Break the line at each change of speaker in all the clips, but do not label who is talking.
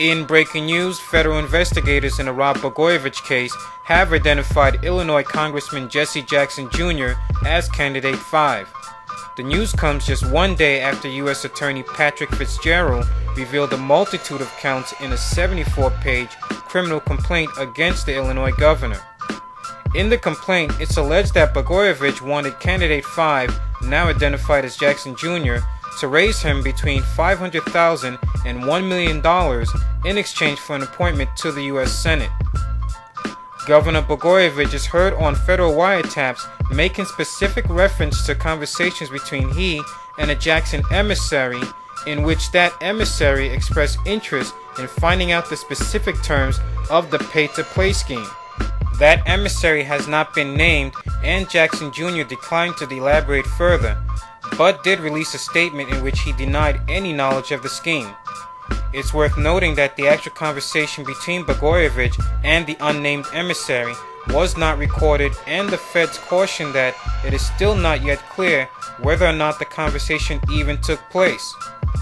In breaking news, federal investigators in the Rod Blagojevich case have identified Illinois Congressman Jesse Jackson Jr. as Candidate 5. The news comes just one day after U.S. Attorney Patrick Fitzgerald revealed a multitude of counts in a 74-page criminal complaint against the Illinois governor. In the complaint, it's alleged that Blagojevich wanted Candidate 5, now identified as Jackson Jr., to raise him between $500,000 and $1 million in exchange for an appointment to the U.S. Senate. Governor Blagojevich is heard on federal wiretaps making specific reference to conversations between he and a Jackson emissary, in which that emissary expressed interest in finding out the specific terms of the pay-to-play scheme. That emissary has not been named, and Jackson Jr. declined to elaborate further, but did release a statement in which he denied any knowledge of the scheme. It's worth noting that the actual conversation between Blagojevich and the unnamed emissary was not recorded, and the feds caution that it is still not yet clear whether or not the conversation even took place.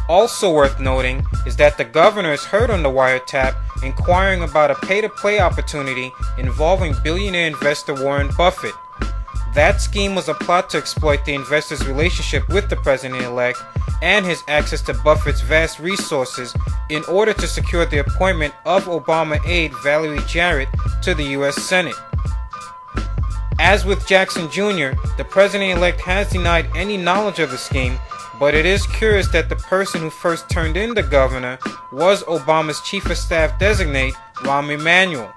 Also worth noting is that the governor is heard on the wiretap inquiring about a pay-to-play opportunity involving billionaire investor Warren Buffett. That scheme was a plot to exploit the investor's relationship with the president-elect and his access to Buffett's vast resources in order to secure the appointment of Obama aide Valerie Jarrett to the U.S. Senate. As with Jackson Jr., the president-elect has denied any knowledge of the scheme, but it is curious that the person who first turned in the governor was Obama's chief of staff designate, Rahm Emanuel.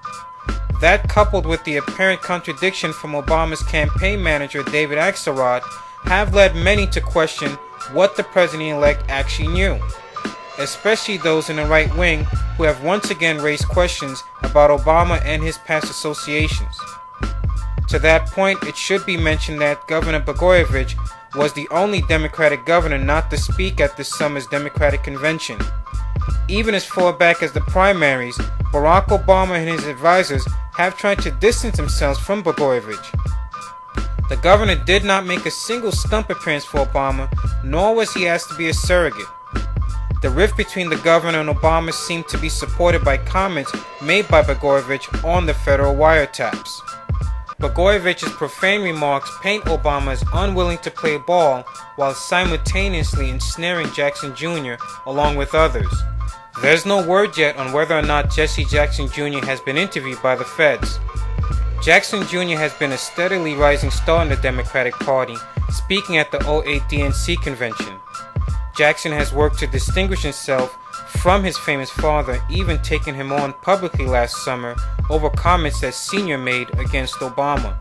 That, coupled with the apparent contradiction from Obama's campaign manager David Axelrod, have led many to question what the president-elect actually knew, especially those in the right wing who have once again raised questions about Obama and his past associations. To that point, it should be mentioned that Governor Blagojevich was the only Democratic governor not to speak at this summer's Democratic convention. Even as far back as the primaries, Barack Obama and his advisors have tried to distance themselves from Blagojevich. The governor did not make a single stump appearance for Obama, nor was he asked to be a surrogate. The rift between the governor and Obama seemed to be supported by comments made by Blagojevich on the federal wiretaps. Blagojevich's profane remarks paint Obama as unwilling to play ball while simultaneously ensnaring Jackson Jr. along with others. There's no word yet on whether or not Jesse Jackson Jr. has been interviewed by the feds. Jackson Jr. has been a steadily rising star in the Democratic Party, speaking at the 2008 DNC convention. Jackson has worked to distinguish himself from his famous father, even taking him on publicly last summer over comments that Sr. made against Obama.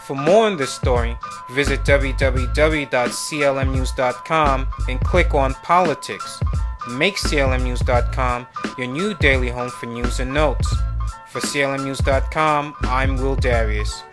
For more on this story, visit www.clmnews.com and click on Politics. Make clmnews.com your new daily home for news and notes. For clmnews.com, I'm Will Darius.